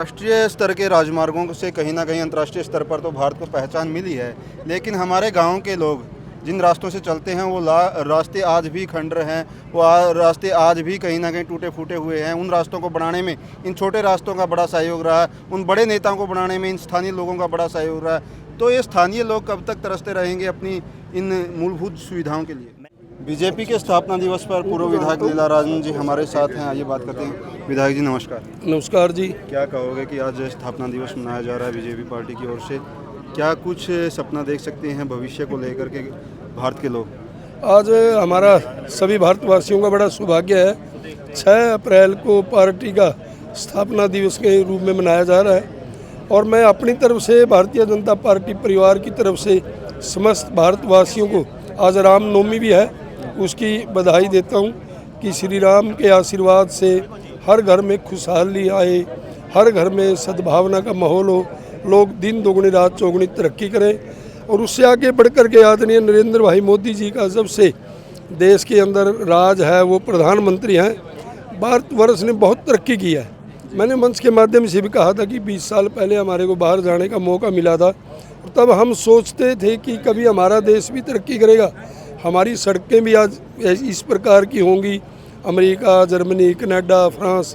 राष्ट्रीय स्तर के राजमार्गों से कहीं ना कहीं अंतर्राष्ट्रीय स्तर पर तो भारत को पहचान मिली है, लेकिन हमारे गांव के लोग जिन रास्तों से चलते हैं वो रास्ते आज भी खंडर हैं। वो रास्ते आज भी कहीं ना कहीं टूटे फूटे हुए हैं। उन रास्तों को बनाने में इन छोटे रास्तों का बड़ा सहयोग रहा है, उन बड़े नेताओं को बनाने में इन स्थानीय लोगों का बड़ा सहयोग रहा है। तो ये स्थानीय लोग कब तक तरसते रहेंगे अपनी इन मूलभूत सुविधाओं के लिए। बीजेपी के स्थापना दिवस पर पूर्व विधायक लीला राजन जी हमारे साथ हैं, आइए बात करते हैं। विधायक जी नमस्कार। नमस्कार जी। क्या कहोगे कि आज स्थापना दिवस मनाया जा रहा है बीजेपी पार्टी की ओर से, क्या कुछ सपना देख सकते हैं भविष्य को लेकर के भारत के लोग? आज हमारा सभी भारतवासियों का बड़ा सौभाग्य है, 6 अप्रैल को पार्टी का स्थापना दिवस के रूप में मनाया जा रहा है और मैं अपनी तरफ से भारतीय जनता पार्टी परिवार की तरफ से समस्त भारतवासियों को आज रामनवमी भी है, उसकी बधाई देता हूं कि श्री राम के आशीर्वाद से हर घर में खुशहाली आए, हर घर में सद्भावना का माहौल हो, लोग दिन दोगुनी रात चौगुनी तरक्की करें। और उससे आगे बढ़कर के आदरणीय नरेंद्र भाई मोदी जी का जब से देश के अंदर राज है, वो प्रधानमंत्री हैं, भारतवर्ष ने बहुत तरक्की की है। मैंने मंच के माध्यम से भी कहा था कि 20 साल पहले हमारे को बाहर जाने का मौका मिला था और तब हम सोचते थे कि कभी हमारा देश भी तरक्की करेगा, हमारी सड़कें भी आज इस प्रकार की होंगी, अमेरिका, जर्मनी, कनाडा, फ्रांस।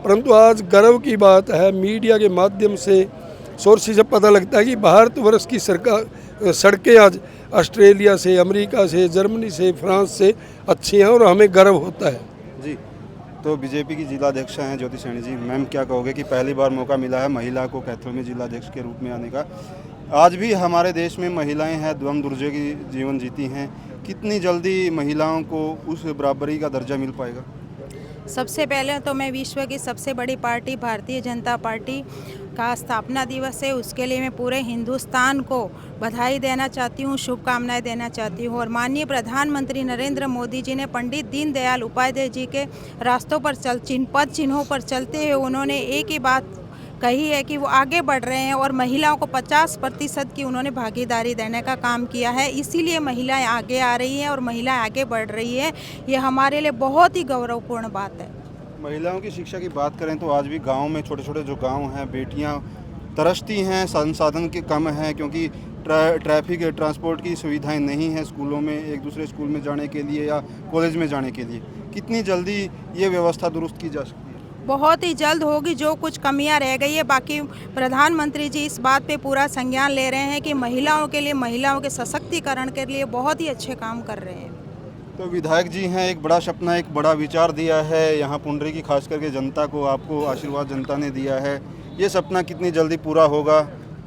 परंतु आज गर्व की बात है, मीडिया के माध्यम से सोर्सेज से पता लगता है कि भारतवर्ष की सड़कें आज ऑस्ट्रेलिया से, अमेरिका से, जर्मनी से, फ्रांस से अच्छी हैं और हमें गर्व होता है जी। तो बीजेपी की जिलाध्यक्ष हैं ज्योति सैनी जी, मैम क्या कहोगे कि पहली बार मौका मिला है महिला को कैथल में जिलाध्यक्ष के रूप में आने का। आज भी हमारे देश में महिलाएं हैं, द्वंद दुर्जोगी जीवन जीती हैं, कितनी जल्दी महिलाओं को उस बराबरी का दर्जा मिल पाएगा? सबसे पहले तो मैं विश्व की सबसे बड़ी पार्टी भारतीय जनता पार्टी का स्थापना दिवस है, उसके लिए मैं पूरे हिंदुस्तान को बधाई देना चाहती हूँ, शुभकामनाएं देना चाहती हूँ। और माननीय प्रधानमंत्री नरेंद्र मोदी जी ने पंडित दीनदयाल उपाध्याय जी के रास्तों पर पद चिन्हों पर चलते हुए उन्होंने एक ही बात कही है कि वो आगे बढ़ रहे हैं और महिलाओं को 50% की उन्होंने भागीदारी देने का काम किया है। इसीलिए महिलाएं आगे आ रही हैं और महिलाएं आगे बढ़ रही है, ये हमारे लिए बहुत ही गौरवपूर्ण बात है। महिलाओं की शिक्षा की बात करें तो आज भी गाँव में छोटे छोटे जो गाँव हैं, बेटियाँ तरसती हैं, संसाधन के कम हैं क्योंकि ट्रैफिक ट्रांसपोर्ट की सुविधाएं नहीं हैं स्कूलों में, एक दूसरे स्कूल में जाने के लिए या कॉलेज में जाने के लिए। कितनी जल्दी ये व्यवस्था दुरुस्त की जा सकती है? बहुत ही जल्द होगी, जो कुछ कमियां रह गई है। बाकी प्रधानमंत्री जी इस बात पे पूरा संज्ञान ले रहे हैं कि महिलाओं के लिए, महिलाओं के सशक्तिकरण के लिए बहुत ही अच्छे काम कर रहे हैं। तो विधायक जी हैं, एक बड़ा सपना, एक बड़ा विचार दिया है यहाँ पुंडरी की खास करके जनता को, आपको आशीर्वाद जनता ने दिया है। ये सपना कितनी जल्दी पूरा होगा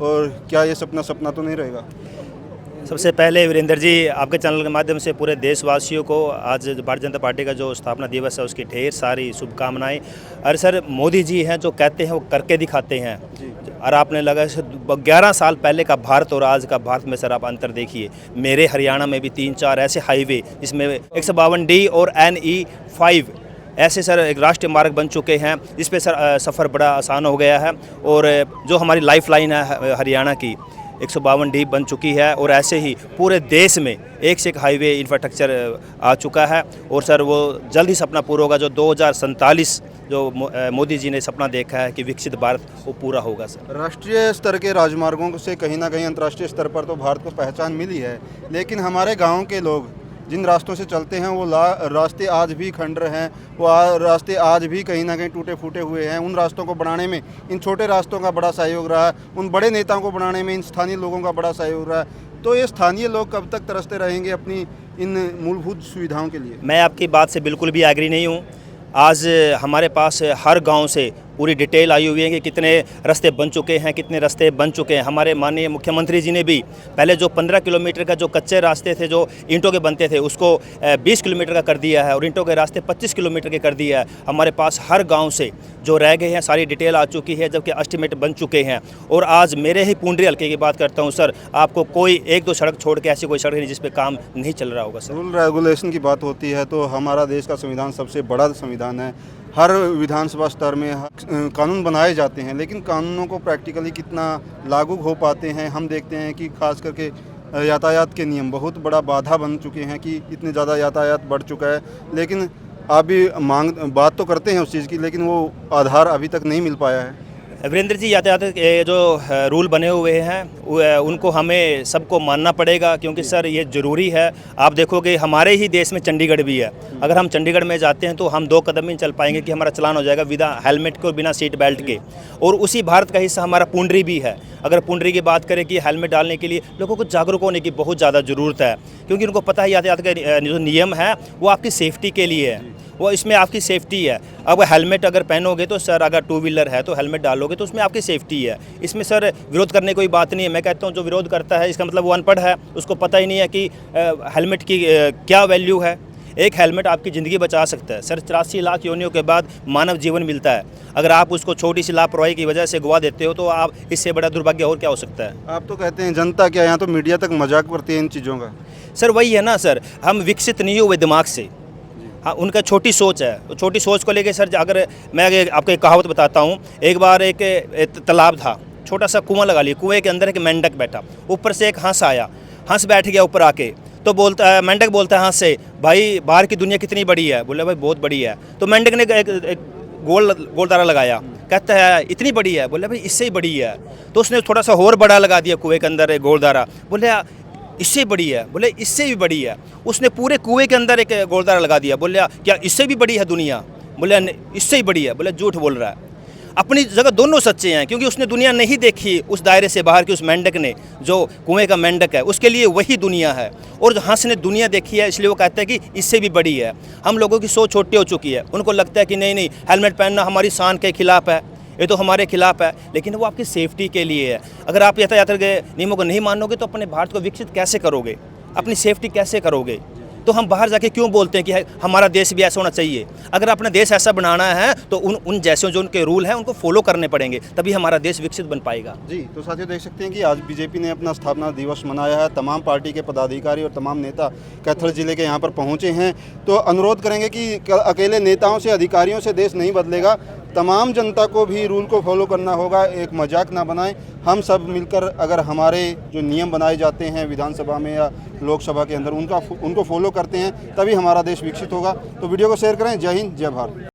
और क्या ये सपना तो नहीं रहेगा? सबसे पहले वीरेंद्र जी, आपके चैनल के माध्यम से पूरे देशवासियों को आज भारतीय जनता पार्टी का जो स्थापना दिवस है उसकी ढेर सारी शुभकामनाएं। अरे सर, मोदी जी हैं जो कहते हैं वो करके दिखाते हैं। और आपने लगा 11 साल पहले का भारत और आज का भारत में सर आप अंतर देखिए। मेरे हरियाणा में भी 3-4 ऐसे हाईवे जिसमें 152D और NE5 ऐसे सर एक राष्ट्रीय मार्ग बन चुके हैं, जिस पे सर सफ़र बड़ा आसान हो गया है। और जो हमारी लाइफ लाइन है हरियाणा की 152D बन चुकी है और ऐसे ही पूरे देश में एक से एक हाईवे इंफ्रास्ट्रक्चर आ चुका है। और सर वो जल्द ही सपना पूरा होगा जो 2047 जो मोदी जी ने सपना देखा है कि विकसित भारत, वो पूरा होगा सर। राष्ट्रीय स्तर के राजमार्गों से कहीं ना कहीं अंतर्राष्ट्रीय स्तर पर तो भारत को पहचान मिली है, लेकिन हमारे गाँव के लोग जिन रास्तों से चलते हैं वो रास्ते आज भी खंडर हैं। वो रास्ते आज भी कहीं ना कहीं टूटे फूटे हुए हैं। उन रास्तों को बनाने में इन छोटे रास्तों का बड़ा सहयोग रहा है, उन बड़े नेताओं को बनाने में इन स्थानीय लोगों का बड़ा सहयोग रहा है। तो ये स्थानीय लोग कब तक तरसते रहेंगे अपनी इन मूलभूत सुविधाओं के लिए? मैं आपकी बात से बिल्कुल भी एग्री नहीं हूँ। आज हमारे पास हर गांव से पूरी डिटेल आई हुई है कि कितने रास्ते बन चुके हैं, कितने रास्ते बन चुके हैं। हमारे माननीय मुख्यमंत्री जी ने भी पहले जो 15 किलोमीटर का जो कच्चे रास्ते थे जो ईंटों के बनते थे उसको 20 किलोमीटर का कर दिया है और ईंटों के रास्ते 25 किलोमीटर के कर दिया है। हमारे पास हर गांव से जो रह गए हैं सारी डिटेल आ चुकी है, जबकि एस्टिमेट बन चुके हैं। और आज मेरे ही पुंडरी हल्के की बात करता हूँ सर, आपको कोई 1-2 सड़क छोड़ के ऐसी कोई सड़क नहीं जिस पे काम नहीं चल रहा होगा सर। रूल रेगुलेशन की बात होती है तो हमारा देश का संविधान सबसे बड़ा संविधान है। हर विधानसभा स्तर में कानून बनाए जाते हैं, लेकिन कानूनों को प्रैक्टिकली कितना लागू हो पाते हैं हम देखते हैं कि खास करके यातायात के नियम बहुत बड़ा बाधा बन चुके हैं कि इतने ज़्यादा यातायात बढ़ चुका है। लेकिन आप भी बात तो करते हैं उस चीज़ की, लेकिन वो आधार अभी तक नहीं मिल पाया है। वीरेंद्र जी, यातायात के जो रूल बने हुए हैं उनको हमें सबको मानना पड़ेगा, क्योंकि सर ये ज़रूरी है। आप देखोगे हमारे ही देश में चंडीगढ़ भी है। अगर हम चंडीगढ़ में जाते हैं तो हम 2 कदम ही चल पाएंगे कि हमारा चलान हो जाएगा बिना हेलमेट के और बिना सीट बेल्ट के। और उसी भारत का हिस्सा हमारा पुंडरी भी है। अगर पुंडरी की बात करें कि हेलमेट डालने के लिए लोगों को जागरूक होने की बहुत ज़्यादा ज़रूरत है, क्योंकि उनको पता है यातायात का जो नियम है वो आपकी सेफ्टी के लिए है, वो इसमें आपकी सेफ्टी है। अब हेलमेट अगर पहनोगे तो सर, अगर 2 व्हीलर है तो हेलमेट डालोगे तो उसमें आपकी सेफ्टी है। इसमें सर विरोध करने कोई बात नहीं है। मैं कहता हूँ जो विरोध करता है इसका मतलब वो अनपढ़ है, उसको पता ही नहीं है कि हेलमेट की क्या वैल्यू है। एक हेलमेट आपकी ज़िंदगी बचा सकता है। सर 84 लाख योनियों के बाद मानव जीवन मिलता है। अगर आप उसको छोटी सी लापरवाही की वजह से गवा देते हो तो आप इससे बड़ा दुर्भाग्य और क्या हो सकता है। आप तो कहते हैं जनता क्या, यहाँ तो मीडिया तक मजाक करती है इन चीज़ों का। सर वही है ना सर, हम विकसित नहीं हुए दिमाग से। हाँ, उनका छोटी सोच है। तो छोटी सोच को लेके सर, अगर मैं आपको एक कहावत बताता हूँ। एक बार एक तालाब था, छोटा सा कुआं लगा लिया, कुएं के अंदर एक मेंढक बैठा, ऊपर से एक हंस आया, हंस बैठ गया ऊपर आके। तो बोलता है, मेंढक बोलता है हंस से, भाई बाहर की दुनिया कितनी बड़ी है? बोले भाई बहुत बड़ी है। तो मेंढक ने एक गोलदारा लगाया, कहता है इतनी बड़ी है? बोले भाई इससे ही बड़ी है। तो उसने थोड़ा सा और बड़ा लगा दिया कुएं के अंदर एक गोलदारा, बोले इससे बड़ी है? बोले इससे भी बड़ी है। उसने पूरे कुएं के अंदर एक गोलदारा लगा दिया, बोले क्या इससे भी बड़ी है दुनिया? बोले इससे ही बड़ी है। बोले झूठ बोल रहा है। अपनी जगह दोनों सच्चे हैं, क्योंकि उसने दुनिया नहीं देखी उस दायरे से बाहर की। उस मेंढक ने, जो कुएं का मेंढक है, उसके लिए वही दुनिया है। और जो हंस ने दुनिया देखी है, इसलिए वो कहता है कि इससे भी बड़ी है। हम लोगों की सोच छोटी हो चुकी है। उनको लगता है कि नहीं हेलमेट पहनना हमारी शान के खिलाफ है, ये तो हमारे खिलाफ है, लेकिन वो आपकी सेफ्टी के लिए है। अगर आप यातायात के नियमों को नहीं मानोगे तो अपने भारत को विकसित कैसे करोगे, अपनी सेफ्टी कैसे करोगे? तो हम बाहर जाके क्यों बोलते हैं कि हमारा देश भी ऐसा होना चाहिए? अगर अपना देश ऐसा बनाना है तो उन जैसे जो उनके रूल हैं उनको फॉलो करने पड़ेंगे, तभी हमारा देश विकसित बन पाएगा। जी, तो साथियों देख सकते हैं कि आज बीजेपी ने अपना स्थापना दिवस मनाया है। तमाम पार्टी के पदाधिकारी और तमाम नेता कैथल जिले के यहाँ पर पहुँचे हैं। तो अनुरोध करेंगे कि अकेले नेताओं से, अधिकारियों से देश नहीं बदलेगा। तमाम जनता को भी रूल को फॉलो करना होगा। एक मजाक ना बनाएं। हम सब मिलकर अगर हमारे जो नियम बनाए जाते हैं विधानसभा में या लोकसभा के अंदर उनको फॉलो करते हैं, तभी हमारा देश विकसित होगा। तो वीडियो को शेयर करें। जय हिंद, जय भारत।